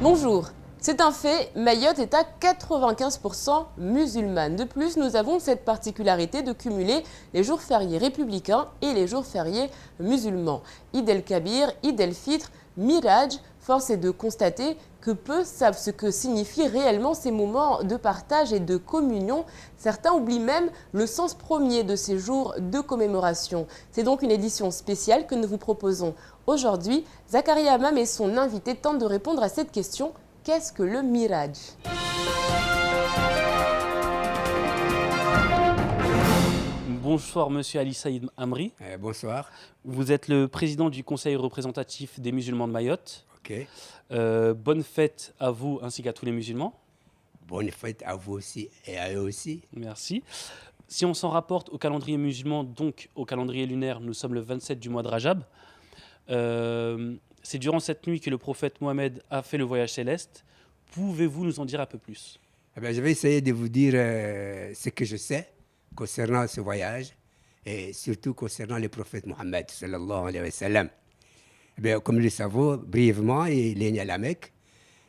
Bonjour, c'est un fait, Mayotte est à 95% musulmane. De plus, nous avons cette particularité de cumuler les jours fériés républicains et les jours fériés musulmans. Eid el-Kabir, Eid el-Fitr, Miraj, force est de constater que peu savent ce que signifient réellement ces moments de partage et de communion. Certains oublient même le sens premier de ces jours de commémoration. C'est donc une édition spéciale que nous vous proposons aujourd'hui. Zakaria Hamam et son invité tentent de répondre à cette question. Qu'est-ce que le Miraj? Bonsoir Monsieur Ali Saïd Amri. Bonsoir. Vous êtes le président du Conseil représentatif des musulmans de Mayotte. Ok. Bonne fête à vous ainsi qu'à tous les musulmans. Bonne fête à vous aussi et à eux aussi. Merci. Si on s'en rapporte au calendrier musulman, donc au calendrier lunaire, nous sommes le 27 du mois de Rajab. C'est durant cette nuit que le prophète Mohammed a fait le voyage céleste. Pouvez-vous nous en dire un peu plus? Je vais essayer de vous dire ce que je sais concernant ce voyage et surtout concernant le prophète Mohammed sallallahu alayhi wa sallam. Comme nous le savons, brièvement, il est né à la Mecque.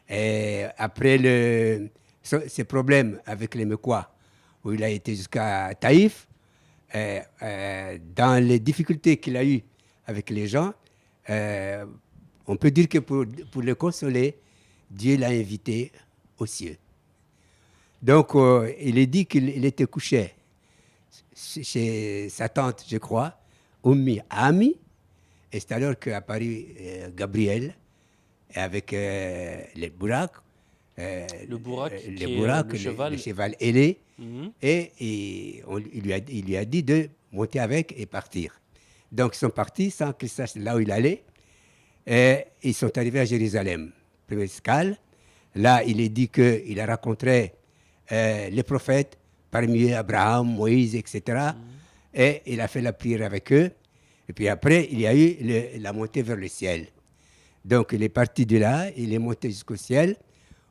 Et après ces problèmes avec les Mecquois, où il a été jusqu'à Taïf, dans les difficultés qu'il a eues avec les gens, on peut dire que pour le consoler, Dieu l'a invité aux cieux. Donc, il est dit qu'il était couché chez sa tante, je crois, Ummi Ami, et c'est alors qu'apparut Gabriel avec les bourraques, le cheval ailé, et il lui a dit de monter avec et partir. Donc, ils sont partis sans qu'ils sachent là où il allait. Et ils sont arrivés à Jérusalem. Première escale. Là, il est dit qu'il a rencontré les prophètes, parmi eux Abraham, Moïse, etc. Et il a fait la prière avec eux. Et puis après, il y a eu la montée vers le ciel. Donc, il est parti de là, il est monté jusqu'au ciel.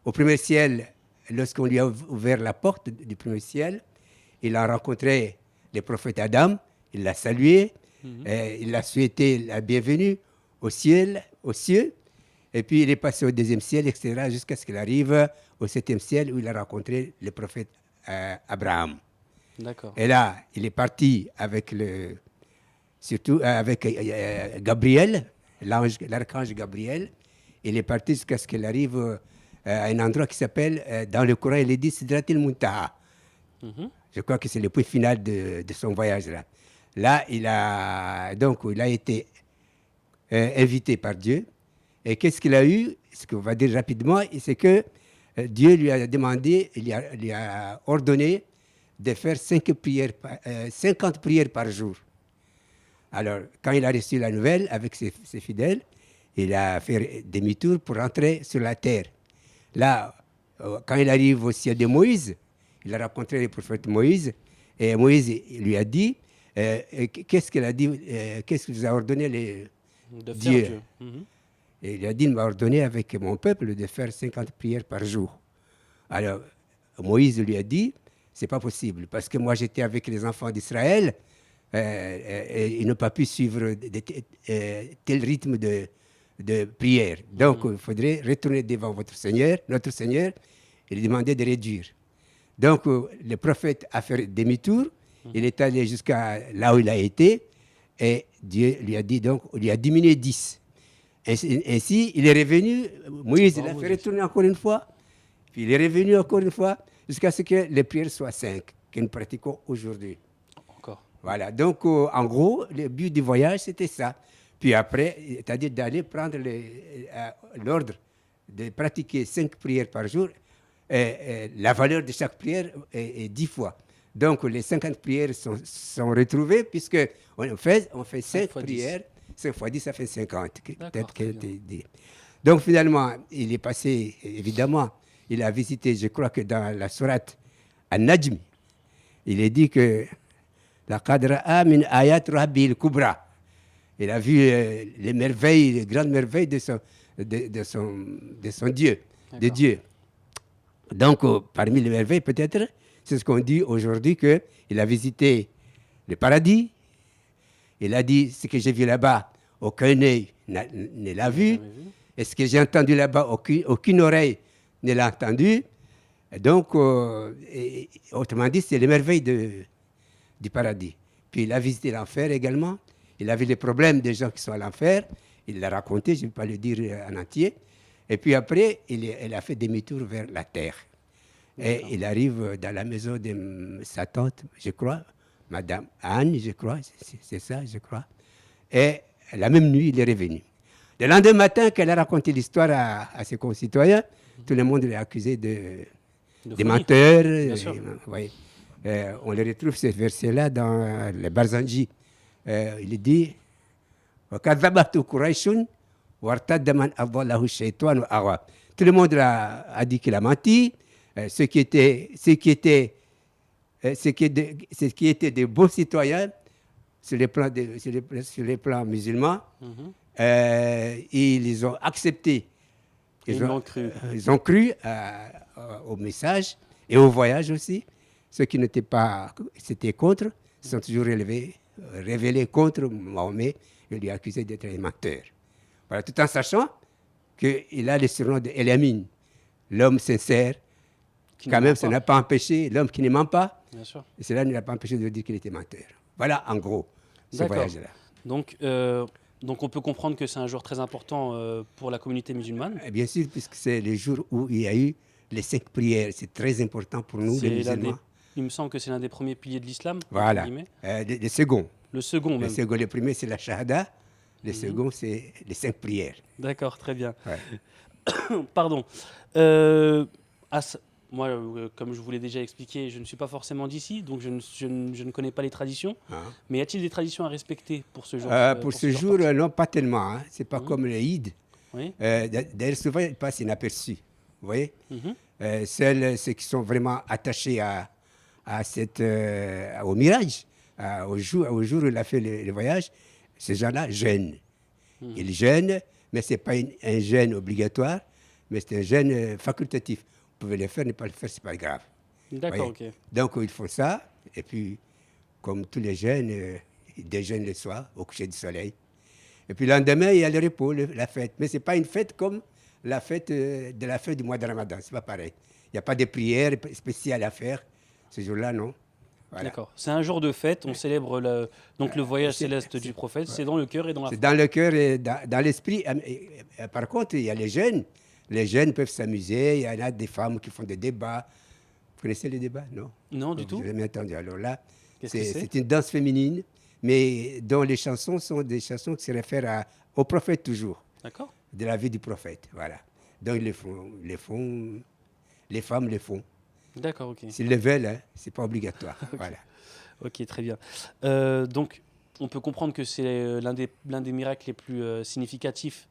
Au premier ciel, lorsqu'on lui a ouvert la porte du premier ciel, il a rencontré le prophète Adam, il l'a salué, il a souhaité la bienvenue aux cieux. Et puis, il est passé au deuxième ciel, etc., jusqu'à ce qu'il arrive au septième ciel où il a rencontré le prophète Abraham. D'accord. Et là, il est parti avec Gabriel, l'archange Gabriel. Il est parti jusqu'à ce qu'il arrive à un endroit qui s'appelle, dans le Coran, il est dit Sidratil Muntaha. Je crois que c'est le point final de son voyage là. Là, il a été invité par Dieu. Et qu'est-ce qu'il a eu? Ce qu'on va dire rapidement, c'est que Dieu lui a demandé, lui a ordonné de faire 50 prières par jour. Alors, quand il a reçu la nouvelle avec ses fidèles, il a fait demi-tour pour rentrer sur la terre. Là, quand il arrive au ciel de Moïse, il a rencontré le prophète Moïse, et Moïse lui a dit, qu'est-ce qu'il a dit, qu'est-ce que vous a ordonné de faire Dieu. Dieu. Et il a dit, il m'a ordonné avec mon peuple de faire 50 prières par jour. Alors, Moïse lui a dit, c'est pas possible, parce que moi j'étais avec les enfants d'Israël, et ils n'ont pas pu suivre tel rythme de prière. Donc, il faudrait retourner devant notre Seigneur, et lui demander de réduire. Donc, le prophète a fait demi-tour, il est allé jusqu'à là où il a été, et Dieu lui a dit, donc, il lui a diminué 10. Ainsi, il est revenu, Moïse l'a fait retourner encore une fois, puis il est revenu encore une fois, jusqu'à ce que les prières soient 5, que nous pratiquons aujourd'hui. Encore. Voilà, donc en gros, le but du voyage, c'était ça. Puis après, c'est-à-dire d'aller prendre l'ordre de pratiquer 5 prières par jour. La valeur de chaque prière est 10 fois. Donc les 50 prières sont retrouvées, puisque on fait 5 prières. 5 fois 10, ça fait 50. Peut-être qu'elle était dit. Donc finalement, il est passé, évidemment, il a visité, je crois que dans la sourate An-Najm, il est dit que la qadra'a min ayat rabbil kubra. Il a vu les merveilles, les grandes merveilles de son Dieu, de Dieu. Donc, parmi les merveilles, peut-être, c'est ce qu'on dit aujourd'hui, qu'il a visité le paradis. Il a dit, ce que j'ai vu là-bas, aucun œil ne l'a vu. Et ce que j'ai entendu là-bas, aucune oreille ne l'a entendu. Donc, autrement dit, c'est les merveilles du paradis. Puis il a visité l'enfer également. Il a vu les problèmes des gens qui sont à l'enfer. Il l'a raconté, je ne vais pas le dire en entier. Et puis après, il a fait demi-tour vers la terre. Et il arrive dans la maison de sa tante, je crois, Madame Anne, je crois, c'est ça, je crois. Et la même nuit, il est revenu. Le lendemain matin, qu'elle a raconté l'histoire à ses concitoyens, tout le monde l'a accusé de menteur. Oui. On le retrouve, ce verset-là, dans le Barzanji. Il dit tout le monde a dit qu'il a menti. Ce qui était des bons citoyens sur les plans musulmans, ils ont accepté. Ils ont cru au message et au voyage aussi. Ceux qui n'étaient pas, c'était contre, sont toujours révélés contre Mahomet et lui accusé d'être un menteur. Voilà, tout en sachant qu'il a le surnom de El Amin, l'homme sincère. Quand même, ça n'a pas empêché l'homme qui ne ment pas. Bien sûr. Et cela ne l'a pas empêché de dire qu'il était menteur. Voilà, en gros, ce voyage-là. Donc, on peut comprendre que c'est un jour très important pour la communauté musulmane. Et bien sûr, puisque c'est le jour où il y a eu les 5 prières. C'est très important pour nous, les musulmans. Il me semble que c'est l'un des premiers piliers de l'islam. Voilà, le second. Le second, même. Le premier, c'est la shahada. Le second, c'est les 5 prières. D'accord, très bien. Ouais. Pardon. Moi, comme je vous l'ai déjà expliqué, je ne suis pas forcément d'ici, donc je ne connais pas les traditions. Mais y a-t-il des traditions à respecter pour ce jour Pour ce jour, non, pas tellement. Hein. Ce n'est pas comme le Eid. Oui. D'ailleurs, souvent, il passe inaperçu. Vous voyez, ceux qui sont vraiment attachés au mirage, au jour où il a fait le voyage, ces gens-là jeûnent. Ils jeûnent, mais ce n'est pas un jeûne obligatoire, mais c'est un jeûne facultatif. Vous pouvez le faire, ne pas le faire, ce n'est pas grave. D'accord, ok. Donc, ils font ça, et puis, comme tous les jeunes, ils déjeunent le soir, au coucher du soleil. Et puis, le lendemain, il y a le repos, la fête. Mais ce n'est pas une fête comme la fête de la fin du mois de Ramadan. Ce n'est pas pareil. Il n'y a pas de prière spéciale à faire ce jour-là, non. Voilà. D'accord. C'est un jour de fête. On célèbre le voyage céleste du prophète. C'est dans le cœur et dans la foi. C'est dans le cœur et dans l'esprit. Par contre, il y a les jeunes. Les jeunes peuvent s'amuser. Il y en a des femmes qui font des débats. Vous connaissez les débats? Non. Non, du tout. Je n'ai jamais entendu. Alors là, c'est une danse féminine, mais dont les chansons sont des chansons qui se réfèrent au prophète toujours. D'accord. De la vie du prophète. Voilà. Donc, les femmes le font. D'accord, ok. S'ils le veulent, hein, ce n'est pas obligatoire. Okay. Voilà. Ok, très bien. Donc, on peut comprendre que c'est l'un des miracles les plus significatifs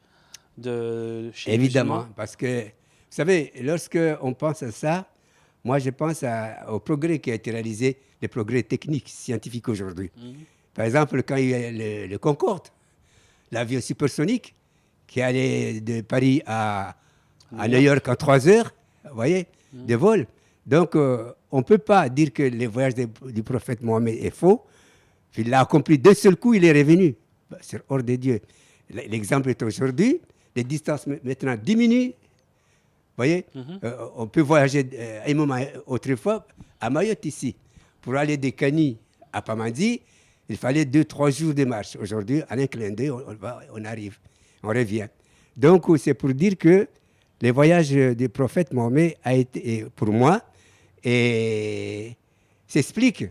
de chez les Évidemment, musulmans. parce que, vous savez, lorsqu'on pense à ça, moi, je pense au progrès qui a été réalisé, les progrès techniques, scientifiques aujourd'hui. Par exemple, quand il y a le Concorde, l'avion supersonique, qui allait de Paris à New York en 3 heures, vous voyez, de vol. Donc, on ne peut pas dire que le voyage du prophète Mohammed est faux. Il l'a accompli d'un seul coup, il est revenu. C'est hors de Dieu. L'exemple est aujourd'hui. Les distances maintenant diminuent. Vous voyez, on peut voyager un moment autrefois à Mayotte ici. Pour aller de Kani à Pamandzi, il fallait 2-3 jours de marche. Aujourd'hui, en un clin d'œil, on arrive, on revient. Donc, c'est pour dire que le voyage du prophète Mohammed a été, pour moi, et s'explique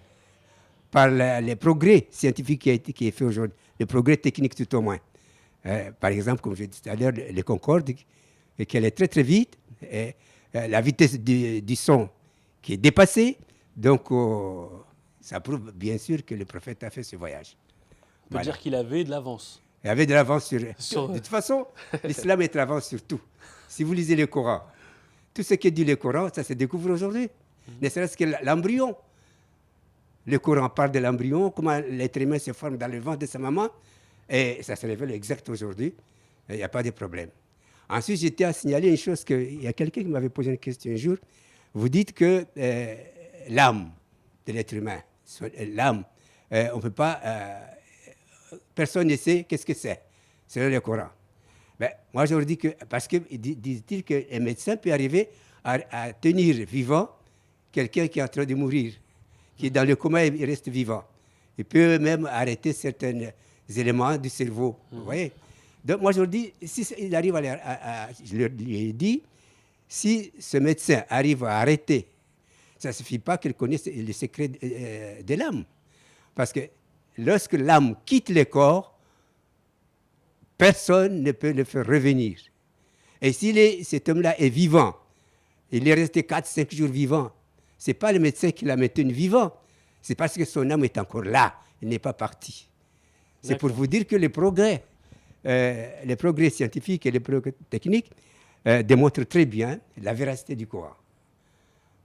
par les progrès scientifiques qui est fait aujourd'hui, les progrès techniques tout au moins. Par exemple, comme je disais tout à l'heure, le Concorde, qui allait très très vite, et la vitesse du son qui est dépassée. Donc, ça prouve bien sûr que le prophète a fait ce voyage. On peut dire qu'il avait de l'avance. Il avait de l'avance sur... De toute façon, l'islam est de l'avance sur tout. Si vous lisez le Coran, tout ce qui dit le Coran, ça se découvre aujourd'hui. Ne serait-ce que l'embryon. Le Coran parle de l'embryon, comment l'être humain se forme dans le ventre de sa maman, et ça se révèle exact aujourd'hui. Il n'y a pas de problème. Ensuite, j'étais à signaler une chose, il y a quelqu'un qui m'avait posé une question un jour. Vous dites que l'âme de l'être humain, l'âme, on ne peut pas... personne ne sait qu'est-ce que c'est. C'est le Coran. Ben, moi, je leur dis que, parce que disent-ils qu'un médecin peut arriver à tenir vivant quelqu'un qui est en train de mourir, qui est dans le coma, il reste vivant. Il peut même arrêter certains éléments du cerveau. Vous voyez? Donc, moi, je leur dis, si il arrive je leur ai dit, si ce médecin arrive à arrêter, ça ne suffit pas qu'il connaisse le secret de l'âme. Parce que lorsque l'âme quitte le corps, personne ne peut le faire revenir. Et si cet homme-là est vivant, il est resté 4-5 jours vivant, ce n'est pas le médecin qui l'a maintenu vivant, c'est parce que son âme est encore là, il n'est pas parti. C'est pour vous dire que les progrès scientifiques et les progrès techniques démontrent très bien la véracité du Coran.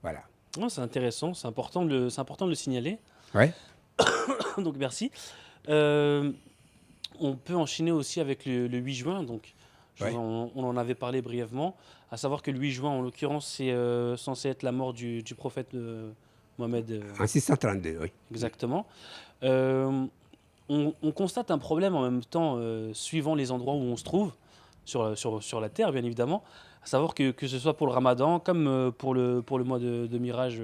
Voilà. Oh, c'est intéressant, c'est important de le signaler. Ouais. Donc merci. On peut enchaîner aussi avec le 8 juin. Donc, Ouais. on en avait parlé brièvement, à savoir que le 8 juin, en l'occurrence, c'est censé être la mort du prophète Mohamed. En 632, oui. Exactement. On constate un problème en même temps, suivant les endroits où on se trouve, sur la terre, bien évidemment, à savoir que ce soit pour le ramadan, comme pour le mois de Miraj,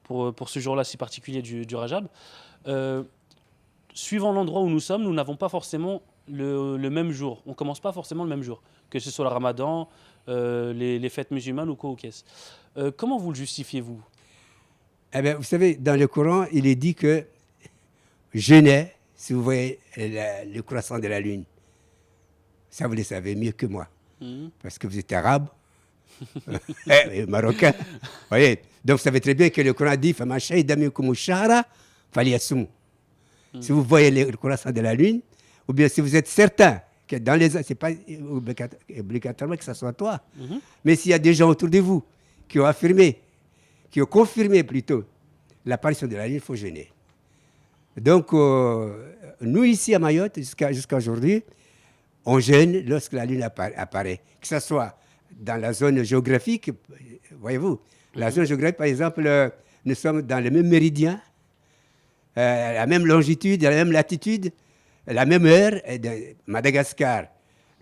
pour ce jour-là si particulier du Rajab. Suivant l'endroit où nous sommes, nous n'avons pas forcément le même jour. On ne commence pas forcément le même jour, que ce soit le ramadan, les fêtes musulmanes ou quoi ou qu'est-ce. Comment vous le justifiez-vous? Eh bien, vous savez, dans le Coran, il est dit que jeûnez si vous voyez le croissant de la lune. Ça, vous le savez mieux que moi, parce que vous êtes arabe, et marocain. Voyez. Donc, vous savez très bien que le Coran dit « Faman shahida minkum ash-shahra falyasum ». Si vous voyez le croissant de la lune, ou bien si vous êtes certain que dans les... C'est pas obligatoirement que ce soit toi, mais s'il y a des gens autour de vous qui ont affirmé, qui ont confirmé plutôt l'apparition de la lune, il faut jeûner. Donc, nous ici à Mayotte, jusqu'à aujourd'hui, on jeûne lorsque la lune apparaît. Que ce soit dans la zone géographique, voyez-vous, la zone géographique, par exemple, nous sommes dans le même méridien, la même longitude, la même latitude, la même heure, de Madagascar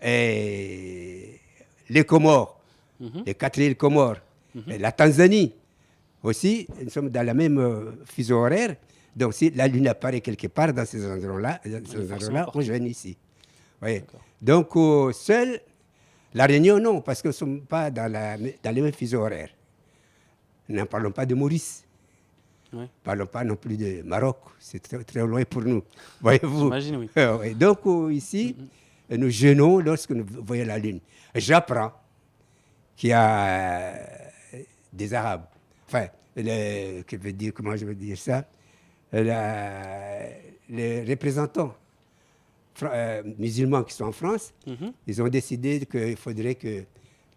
et les Comores, les 4 îles Comores, et la Tanzanie aussi, nous sommes dans la même fuseau horaire. Donc, si la lune apparaît quelque part dans ces endroits-là, on jeûne ici. Voyez. Donc, seul, la Réunion, non, parce que nous ne sommes pas dans les mêmes fuseaux horaires. Nous n'en parlons pas de Maurice. Ouais. Ne parlons pas non plus de Maroc, c'est très, très loin pour nous. Voyez-vous. J'imagine, oui. Oui. Donc, ici, nous jeûnons lorsque nous voyons la lune. J'apprends qu'il y a des Arabes, enfin, comment je veux dire ça, les représentants musulmans qui sont en France, ils ont décidé qu'il faudrait que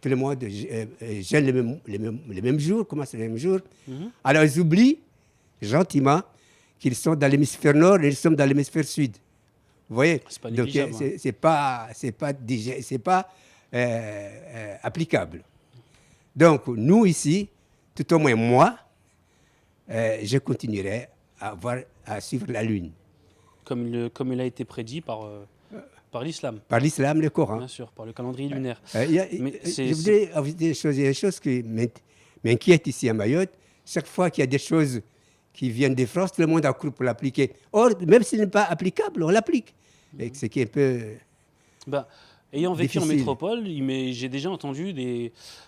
tout le monde jeûne les mêmes jours, commence les mêmes jours. Alors ils oublient gentiment qu'ils sont dans l'hémisphère nord et ils sont dans l'hémisphère sud. Vous voyez? C'est pas Donc négligeable, c'est pas applicable. Donc nous ici, tout au moins moi, je continuerai à suivre la lune. Comme il a été prédit par l'islam. Par l'islam, le Coran. Bien sûr, par le calendrier lunaire. Je voudrais ajouter des choses qui m'inquiètent ici à Mayotte. Chaque fois qu'il y a des choses qui viennent de France, tout le monde accourt pour l'appliquer. Or, même s'il n'est pas applicable, on l'applique. Et ce qui est un peu ayant vécu en difficile. Métropole, j'ai déjà entendu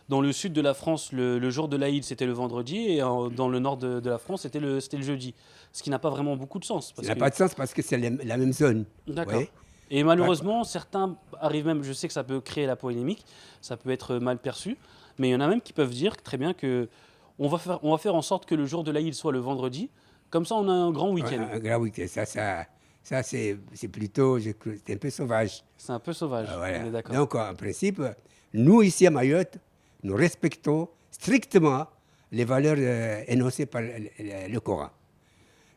dans le sud de la France, le jour de l'Aïd, c'était le vendredi, et dans le nord de la France, c'était le jeudi. Ce qui n'a pas vraiment beaucoup de sens. Ça n'a pas de sens parce que c'est la même zone. D'accord. Et malheureusement, certains arrivent même, je sais que ça peut créer la polémique, ça peut être mal perçu, mais il y en a même qui peuvent dire très bien que on va faire en sorte que le jour de l'Aïd soit le vendredi, comme ça on a un grand week-end. Un grand week-end, ça c'est plutôt, c'est un peu sauvage. C'est un peu sauvage, Voilà. on est d'accord. Donc en principe, nous ici à Mayotte, nous respectons strictement les valeurs énoncées par le Coran.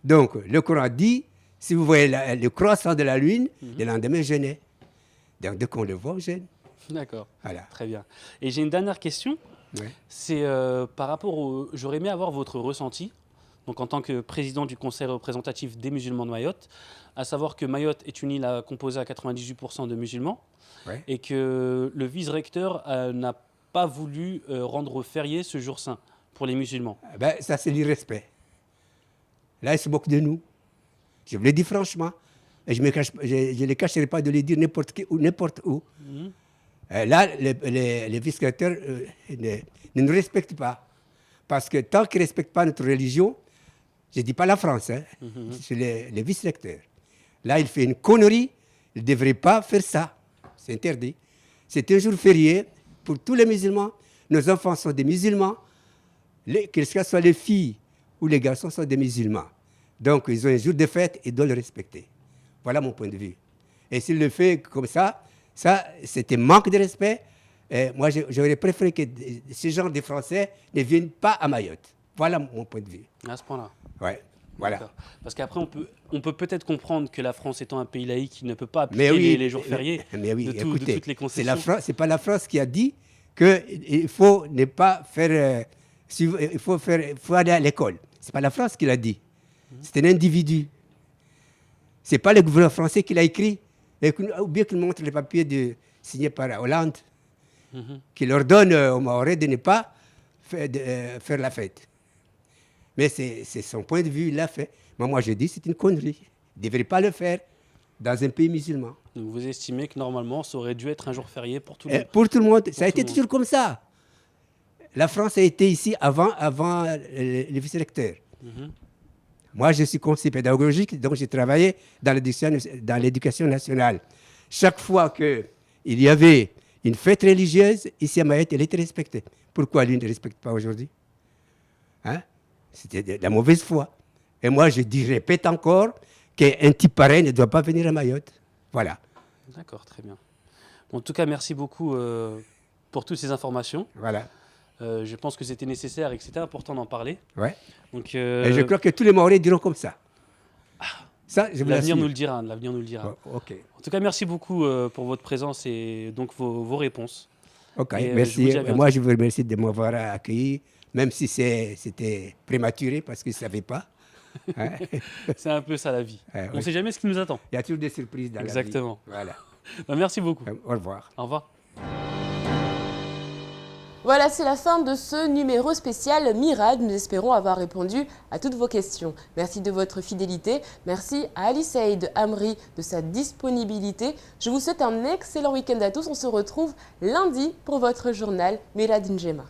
Donc le Coran dit, si vous voyez le croissant de la lune, le lendemain jeûnez. Donc dès qu'on le voit, on jeûne. D'accord, Voilà. très bien. Et j'ai une dernière question, Ouais. c'est par rapport j'aurais aimé avoir votre ressenti donc en tant que président du conseil représentatif des musulmans de Mayotte, à savoir que Mayotte est une île composée à 98% de musulmans, Ouais. et que le vice-recteur n'a pas voulu rendre férié ce jour saint pour les musulmans. Ben, ça, c'est l'irrespect. Là, ils se moquent de nous. Je vous le dis franchement. Et je ne les cacherai pas de le dire n'importe qui ou n'importe où. Là, les vice-recteurs ne nous respectent pas. Parce que tant qu'ils ne respectent pas notre religion, je ne dis pas la France, hein, c'est les vice-recteurs. Là, il fait une connerie. Il ne devrait pas faire ça. C'est interdit. C'est un jour férié pour tous les musulmans. Nos enfants sont des musulmans. Que ce soit les filles ou les garçons sont des musulmans. Donc, ils ont un jour de fête, ils doivent le respecter. Voilà mon point de vue. Et s'il le fait comme ça, c'est un manque de respect. Et moi, j'aurais préféré que ce genre de Français ne viennent pas à Mayotte. Voilà mon point de vue. À ce point-là. Ouais, voilà. D'accord. Parce qu'après, on peut peut-être comprendre que la France étant un pays laïque, qui ne peut pas appliquer les jours fériés mais oui, de toutes les concessions. C'est pas la France qui a dit qu'il faut ne pas faire... il faut aller à l'école. C'est pas la France qui l'a dit. C'est un individu. C'est pas le gouvernement français qui l'a écrit. Ou bien qu'il montre les papiers signés par Hollande, qui leur donne aux Mahorais de ne pas faire la fête. Mais c'est son point de vue, il l'a fait. Mais moi, je dis c'est une connerie. Il ne devrait pas le faire dans un pays musulman. Donc vous estimez que normalement, ça aurait dû être un jour férié pour tout le monde? Pour tout le monde. Ça a été toujours comme ça. La France a été ici avant les vice-recteurs. Moi, je suis conseiller pédagogique, donc j'ai travaillé dans l'éducation nationale. Chaque fois qu'il y avait une fête religieuse, ici à Mayotte, elle était respectée. Pourquoi lui ne respecte pas aujourd'hui? Hein? C'était de la mauvaise foi. Et moi, je répète encore qu'un type pareil ne doit pas venir à Mayotte. Voilà. D'accord, très bien. En tout cas, merci beaucoup pour toutes ces informations. Voilà. Je pense que c'était nécessaire et que c'était important d'en parler. Ouais. Donc, et je crois que tous les Mahorais diront comme ça. Ça, je vous l'avenir nous le dira. L'avenir nous le dira. Oh, ok. En tout cas, merci beaucoup pour votre présence et donc vos réponses. Ok, et, merci. Moi, je vous remercie de m'avoir accueilli, même si c'était prématuré parce que je ne savais pas. Hein? C'est un peu ça la vie. On ne sait jamais ce qui nous attend. Il y a toujours des surprises dans Exactement. la vie. Voilà. Merci beaucoup. Au revoir. Au revoir. Voilà, c'est la fin de ce numéro spécial Mirad. Nous espérons avoir répondu à toutes vos questions. Merci de votre fidélité. Merci à Ali Saïd Amri de sa disponibilité. Je vous souhaite un excellent week-end à tous. On se retrouve lundi pour votre journal Mirad Njema.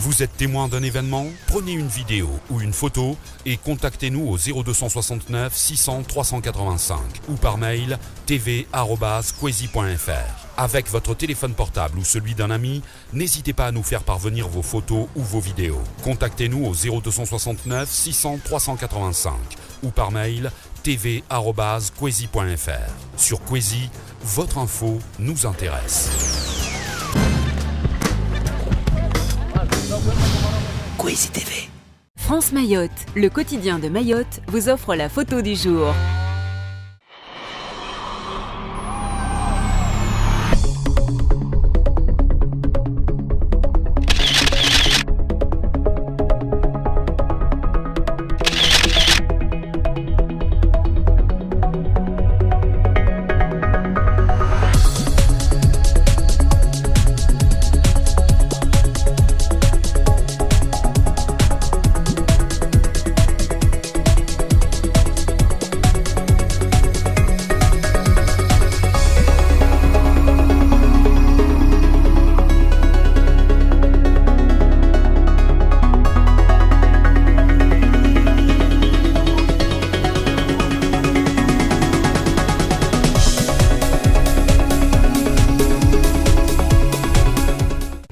Vous êtes témoin d'un événement? Prenez une vidéo ou une photo et contactez-nous au 0269 600 385 ou par mail tv@kwezi.fr. Avec votre téléphone portable ou celui d'un ami, n'hésitez pas à nous faire parvenir vos photos ou vos vidéos. Contactez-nous au 0269 600 385 ou par mail tv@kwezi.fr. Sur Kwezi, votre info nous intéresse. Kwezi TV. France Mayotte, le quotidien de Mayotte, vous offre la photo du jour.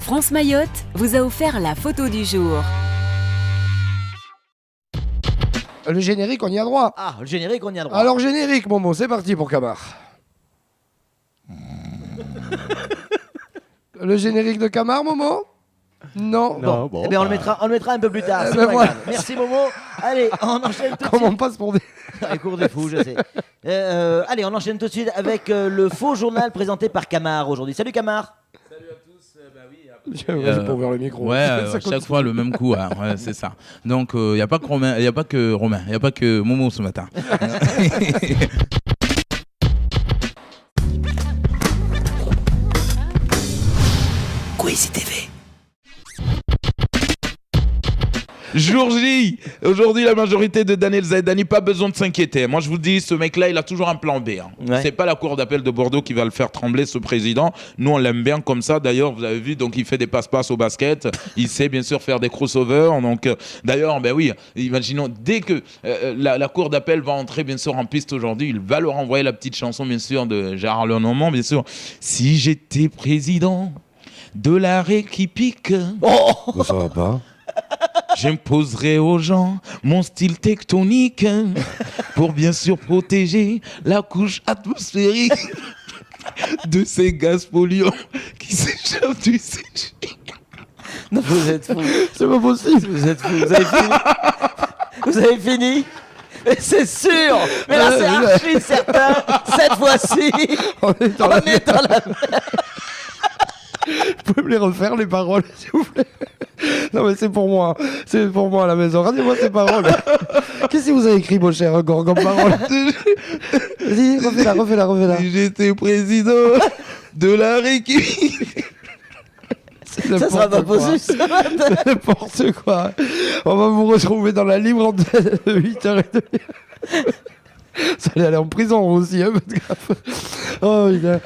France Mayotte vous a offert la photo du jour. Le générique, on y a droit. Ah, le générique, on y a droit. Alors, générique, Momo, c'est parti pour Camar. Le générique de Camar, Momo? Non. Bon. Eh bien, on le mettra un peu plus tard. C'est ben pas voilà. grave. Merci, Momo. Allez, on enchaîne tout de Comment on suite. passe pour des... Les cours des fous, je sais. Allez, on enchaîne tout de suite avec le faux journal présenté par Camar aujourd'hui. Salut, Camar. J'ai pas ouvert le micro. Ouais, Ça chaque continue. fois le même coup, hein. Ouais, c'est ça. Donc il n'y a pas que Romain, il n'y a pas que Momo ce matin. Quiz TV. Jour J, aujourd'hui la majorité de Daniel Zaidani, pas besoin de s'inquiéter. Moi je vous dis, ce mec-là, il a toujours un plan B. Hein. Ouais. C'est pas la cour d'appel de Bordeaux qui va le faire trembler, ce président. Nous on l'aime bien comme ça. D'ailleurs, vous avez vu, donc il fait des passe-passe au basket. Il sait bien sûr faire des crossovers. Donc d'ailleurs, ben oui, imaginons dès que la cour d'appel va entrer bien sûr en piste aujourd'hui, il va leur envoyer la petite chanson bien sûr de Gérard Lenormand, bien sûr. Si j'étais président de la République. Bon, ça va pas. J'imposerai aux gens mon style tectonique pour bien sûr protéger la couche atmosphérique de ces gaz polluants qui s'échappent du CG. Non, vous êtes fous. C'est pas possible. Vous êtes fous. Vous avez fini. Vous avez fini. Mais c'est sûr. Mais là, c'est archi certain. Cette fois-ci, On est dans on la... est dans la... Vous pouvez me les refaire, les paroles, s'il vous plaît? Non, mais c'est pour moi. C'est pour moi à la maison. Regardez-moi ces paroles. Qu'est-ce que vous avez écrit, mon cher Gorg, comme parole? Vas-y, refais-la. Si j'étais président de la République. C'est Ça sera pas possible. Ça. C'est n'importe quoi. On va vous retrouver dans la libre de 8h30. Ça allait aller en prison aussi, hein, faites gaffe. Oh, putain.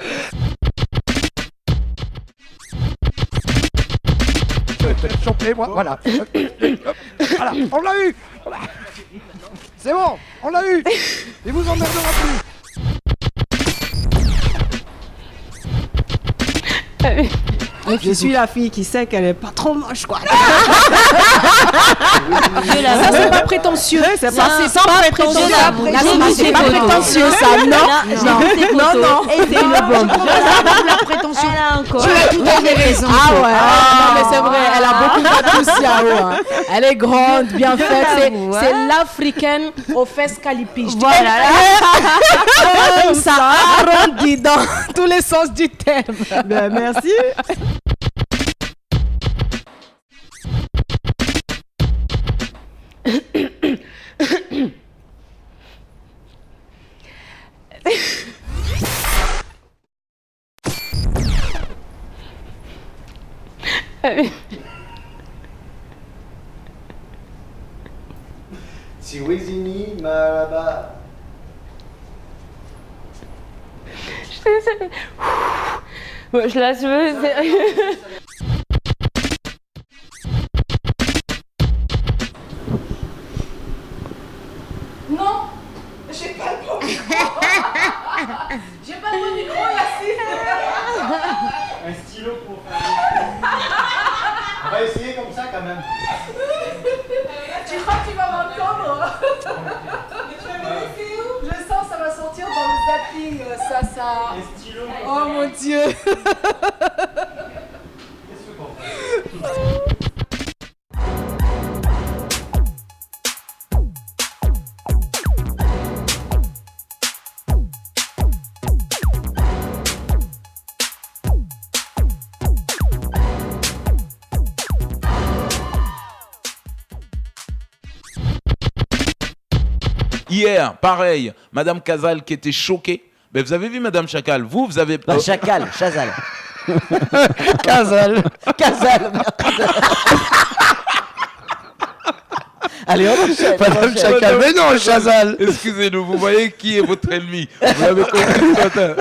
Chopez, moi, voilà. Voilà, on l'a eu. C'est bon, on l'a eu. Il vous emmerdera plus. Je suis la fille qui sait qu'elle est pas trop moche, quoi. Ça, c'est pas prétentieux. C'est pas prétentieux. C'est pas prétentieux, ça. Non. Et c'est une bombe. La prétention. Tu as tout à fait raison. Ah ouais. Non, mais c'est vrai, elle a beaucoup de patous, Yao. Hein. Elle est grande, bien faite. C'est l'africaine aux fesses calipiges. Voilà. Ça arrondit dans tous les sens du terme. Ben, merci. Siwizini Maraba. Je la veux. Non, j'ai pas le bon micro. J'ai pas le bon micro, Yacine. Un stylo pour faire. On va essayer comme ça quand même. Tu crois que tu vas m'entendre? Je sens que ça va sortir dans le zapping, ça. Un stylo. Oh mon Dieu. Qu'est-ce qu'on fait? Hier, pareil, Madame Casal qui était choquée. Mais vous avez vu Madame Chacal, vous avez Pas Chacal, Chazal. Casal. Casal, merde. Allez, on enchaîne. Madame Chacal, mais non, Chazal. Excusez-nous, vous voyez qui est votre ennemi. Vous l'avez compris ce matin.